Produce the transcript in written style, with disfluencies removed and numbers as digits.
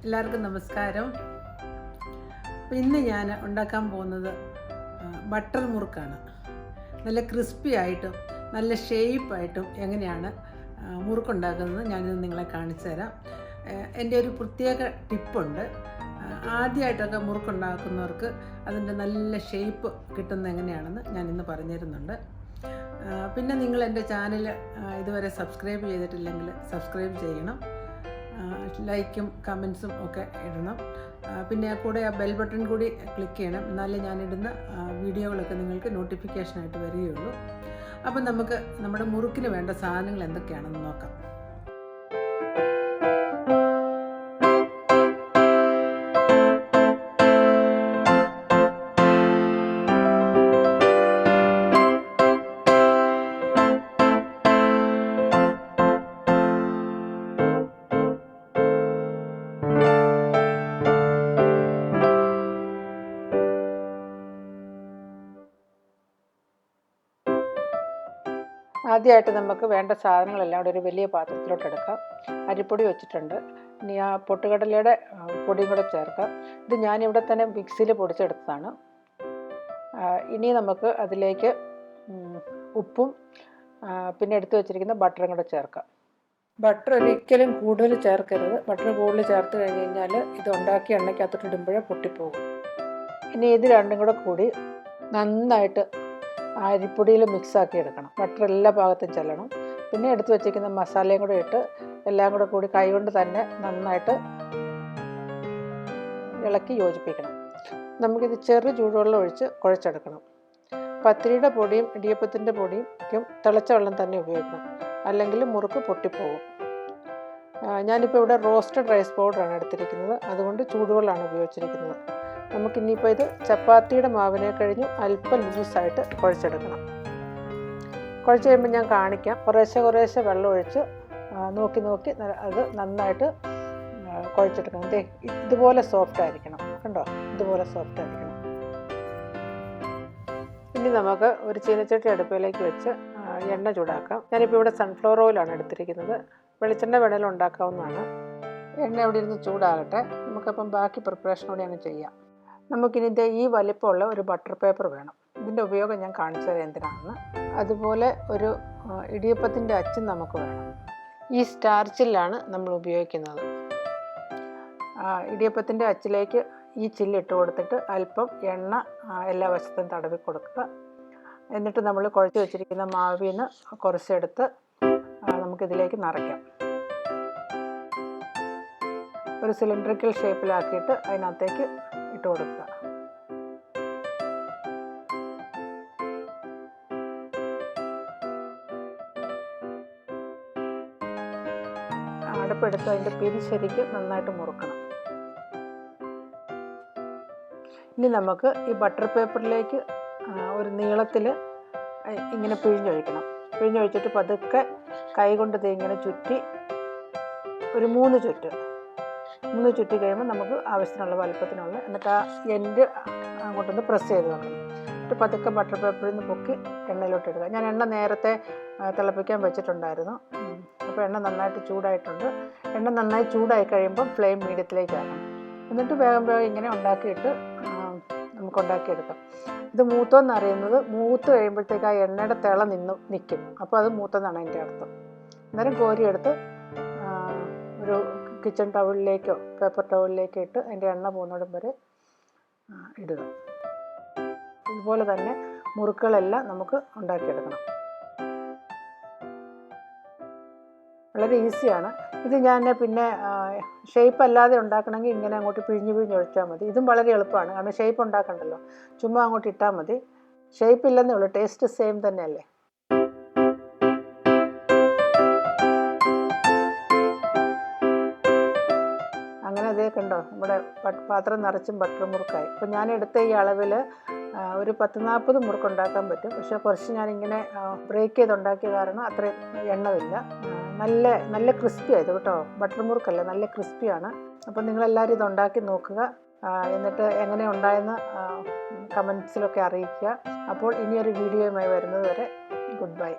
എല്ലാവർക്കും നമസ്കാരം. അപ്പോൾ ഇന്ന് ഞാൻ ഉണ്ടാക്കാൻ പോകുന്നത് ബട്ടർ മുറുക്കാണ്. നല്ല ക്രിസ്പി ആയിട്ടും നല്ല ഷേപ്പായിട്ടും എങ്ങനെയാണ് മുറുക്കുണ്ടാക്കുന്നത് ഞാനിത് നിങ്ങളെ കാണിച്ചു തരാം. എൻ്റെ ഒരു പ്രത്യേക ടിപ്പുണ്ട്. ആദ്യമായിട്ടൊക്കെ മുറുക്കുണ്ടാക്കുന്നവർക്ക് അതിൻ്റെ നല്ല ഷേപ്പ് കിട്ടുന്നത് എങ്ങനെയാണെന്ന് ഞാനിന്ന് പറഞ്ഞു തരുന്നുണ്ട്. പിന്നെ നിങ്ങൾ എൻ്റെ ചാനൽ ഇതുവരെ സബ്സ്ക്രൈബ് ചെയ്തിട്ടില്ലെങ്കിൽ സബ്സ്ക്രൈബ് ചെയ്യണം. ലൈക്കും കമൻസും ഒക്കെ ഇടണം. പിന്നെ കൂടെ ആ ബെൽ ബട്ടൺ കൂടി ക്ലിക്ക് ചെയ്യണം. എന്നാലേ ഞാനിടുന്ന വീഡിയോകളൊക്കെ നിങ്ങൾക്ക് നോട്ടിഫിക്കേഷനായിട്ട് വരികയുള്ളൂ. അപ്പം നമുക്ക് നമ്മുടെ മുറുക്കിന് വേണ്ട സാധനങ്ങൾ എന്തൊക്കെയാണെന്ന് നോക്കാം. ആദ്യമായിട്ട് നമുക്ക് വേണ്ട സാധനങ്ങളെല്ലാം കൂടെ ഒരു വലിയ പാത്രത്തിലോട്ട് എടുക്കാം. അരിപ്പൊടി വെച്ചിട്ടുണ്ട്. ഇനി ആ പൊട്ടുകടലയുടെ പൊടിയും കൂടെ ചേർക്കാം. ഇത് ഞാനിവിടെ തന്നെ മിക്സിയിൽ പൊടിച്ചെടുത്തതാണ്. ഇനി നമുക്ക് അതിലേക്ക് ഉപ്പും പിന്നെ എടുത്തു വെച്ചിരിക്കുന്ന ബട്ടറും കൂടെ ചേർക്കാം. ബട്ടർ ഒരിക്കലും കൂടുതൽ ചേർക്കരുത്. ബട്ടർ കൂടുതൽ ചേർത്ത് കഴിഞ്ഞ് കഴിഞ്ഞാൽ ഇത് ഉണ്ടാക്കി എണ്ണയ്ക്കകത്തോട്ട് ഇടുമ്പോഴേ പൊട്ടിപ്പോകും. ഇനി ഇത് രണ്ടും കൂടെ കൂടി നന്നായിട്ട് അരിപ്പൊടിയിൽ മിക്സാക്കി എടുക്കണം. ബട്ടർ എല്ലാ ഭാഗത്തും ചെല്ലണം. പിന്നെ എടുത്ത് വെച്ചിരിക്കുന്ന മസാലയും കൂടെ ഇട്ട് എല്ലാം കൂടെ കൂടി കൈകൊണ്ട് തന്നെ നന്നായിട്ട് ഇളക്കി യോജിപ്പിക്കണം. നമുക്കിത് ചെറു ചൂടുവെള്ളം ഒഴിച്ച് കുഴച്ചെടുക്കണം. പത്തിരിയുടെ പൊടിയും ഇടിയപ്പത്തിൻ്റെ പൊടിയും തിളച്ച വെള്ളം തന്നെ ഉപയോഗിക്കണം, അല്ലെങ്കിൽ മുറുക്ക് പൊട്ടിപ്പോകും. ഞാനിപ്പോൾ ഇവിടെ റോസ്റ്റഡ് റൈസ് പൗഡറാണ് എടുത്തിരിക്കുന്നത്, അതുകൊണ്ട് ചൂടുവെള്ളമാണ് ഉപയോഗിച്ചിരിക്കുന്നത്. നമുക്കിനിയിപ്പോൾ ഇത് ചപ്പാത്തിയുടെ മാവിനെ കഴിഞ്ഞു അല്പം ലൂസായിട്ട് കുഴച്ചെടുക്കണം. കുഴച്ച് കഴിയുമ്പോൾ ഞാൻ കാണിക്കാം. കുറേശ്ശെ വെള്ളം ഒഴിച്ച് നോക്കി അത് നന്നായിട്ട് കുഴച്ചെടുക്കണം. ഇതുപോലെ സോഫ്റ്റ് ആയിരിക്കണം. കണ്ടോ, ഇതുപോലെ സോഫ്റ്റ് ആയിരിക്കണം. ഇനി നമുക്ക് ഒരു ചീനച്ചട്ടി അടുപ്പിലേക്ക് വെച്ച് എണ്ണ ചൂടാക്കാം. ഞാനിപ്പോൾ ഇവിടെ സൺഫ്ലവർ ഓയിലാണ് എടുത്തിരിക്കുന്നത്. വെളിച്ചെണ്ണ വേണേലും ഉണ്ടാക്കാവുന്നതാണ്. എണ്ണ ഇവിടെ ഇരുന്ന് ചൂടാകട്ടെ. നമുക്കപ്പം ബാക്കി പ്രിപ്പറേഷൻ കൂടി അങ്ങ് ചെയ്യാം. നമുക്കിനി ഈ വലിപ്പമുള്ള ഒരു ബട്ടർ പേപ്പർ വേണം. ഇതിൻ്റെ ഉപയോഗം ഞാൻ കാണിച്ചു തരാം എന്തിനാണെന്ന്. അതുപോലെ ഒരു ഇടിയപ്പത്തിൻ്റെ അച്ചും നമുക്ക് വേണം. ഈ സ്റ്റാർച്ചിലാണ് നമ്മൾ ഉപയോഗിക്കുന്നത്. ഇടിയപ്പത്തിൻ്റെ അച്ചിലേക്ക് ഈ ചില്ലിട്ട് കൊടുത്തിട്ട് അല്പം എണ്ണ എല്ലാ വശത്തും തടവി കൊടുക്കുക. എന്നിട്ട് നമ്മൾ കുഴച്ച് വെച്ചിരിക്കുന്ന മാവിൽ നിന്ന് കുറച്ചെടുത്ത് നമുക്കിതിലേക്ക് നിറയ്ക്കാം. ഒരു സിലിണ്ടറിക്കൽ ഷേപ്പിലാക്കിയിട്ട് അതിനകത്തേക്ക് ഇട്ട് കൊടുക്കുക. അടുപ്പെടുത്ത് അതിൻ്റെ പിരി ശരിക്കും നന്നായിട്ട് മുറുക്കണം. ഇനി നമുക്ക് ഈ ബട്ടർ പേപ്പറിലേക്ക് ഒരു നീളത്തിൽ ഇങ്ങനെ പിഴിഞ്ഞൊഴിക്കണം. പിഴിഞ്ഞൊഴിച്ചിട്ട് പതുക്കെ കൈ കൊണ്ട് ഇങ്ങനെ ചുറ്റി ഒരു 3 ചുറ്റി കഴിയുമ്പോൾ നമുക്ക് ആവശ്യത്തിനുള്ള വലുപ്പത്തിനുള്ള, എന്നിട്ട് ആ എൻഡ് അങ്ങോട്ടൊന്ന് പ്രസ് ചെയ്ത് വെക്കണം. എന്നിട്ട് പതുക്കെ ബട്ടർ പേപ്പറിൽ നിന്ന് പൊക്കി എണ്ണയിലോട്ട് ഇടുക. ഞാൻ എണ്ണ നേരത്തെ തിളപ്പിക്കാൻ വെച്ചിട്ടുണ്ടായിരുന്നു. അപ്പോൾ എണ്ണ നന്നായിട്ട് ചൂടായിട്ടുണ്ട്. എണ്ണ നന്നായി ചൂടായി കഴിയുമ്പോൾ ഫ്ലെയിം മീഡിയത്തിലേക്ക് ആക്കണം. എന്നിട്ട് വേഗം ഇങ്ങനെ ഉണ്ടാക്കിയിട്ട് നമുക്ക് ഉണ്ടാക്കിയെടുക്കാം. ഇത് മൂത്തോന്ന് അറിയുന്നത് മൂത്ത് കഴിയുമ്പോഴത്തേക്ക് ആ എണ്ണയുടെ തിള നിൽക്കും. അപ്പോൾ അത് മൂത്തെന്നാണ് അതിൻ്റെ അർത്ഥം. അന്നേരം കോരിയെടുത്ത് ഒരു കിച്ചൺ ടവലിലേക്കോ പേപ്പർ ടവലിലേക്കോ ഇട്ട് അതിൻ്റെ എണ്ണ പോകുന്നിടം വരെ ഇടുക. ഇതുപോലെ തന്നെ മുറുക്കുകളെല്ലാം നമുക്ക് ഉണ്ടാക്കിയെടുക്കണം. വളരെ ഈസിയാണ് ഇത്. ഞാൻ പിന്നെ ഷേപ്പ് അല്ലാതെ ഉണ്ടാക്കണമെങ്കിൽ ഇങ്ങനെ അങ്ങോട്ട് പിഴിഞ്ഞൊഴിച്ചാൽ മതി. ഇതും വളരെ എളുപ്പമാണ്, കാരണം ഷേപ്പ് ഉണ്ടാക്കണ്ടല്ലോ. ചുമ്മാ അങ്ങോട്ട് ഇട്ടാൽ മതി. ഷേപ്പ് ഇല്ലെന്നേ ഉള്ളൂ, ടേസ്റ്റ് സെയിം തന്നെയല്ലേ. അങ്ങനെ അതേ കണ്ടോ, നമ്മുടെ പാത്രം നിറച്ചും ബട്ടർ മുറുക്കായി. ഇപ്പോൾ ഞാൻ എടുത്ത ഈ അളവിൽ ഒരു 10-40 മുറുക്ക് ഉണ്ടാക്കാൻ പറ്റും. പക്ഷേ കുറച്ച് ഞാനിങ്ങനെ ബ്രേക്ക് ചെയ്തുണ്ടാക്കിയ കാരണം അത്രയും എണ്ണമില്ല. നല്ല ക്രിസ്പി ആയത് കേട്ടോ. ബട്ടർ മുറുക്കല്ല, നല്ല ക്രിസ്പിയാണ്. അപ്പോൾ നിങ്ങളെല്ലാവരും ഇതുണ്ടാക്കി നോക്കുക. എന്നിട്ട് എങ്ങനെ ഉണ്ടായെന്ന് കമൻസിലൊക്കെ അറിയിക്കുക. അപ്പോൾ ഇനിയൊരു വീഡിയോയുമായി വരുന്നത് വരെ ഗുഡ് ബൈ.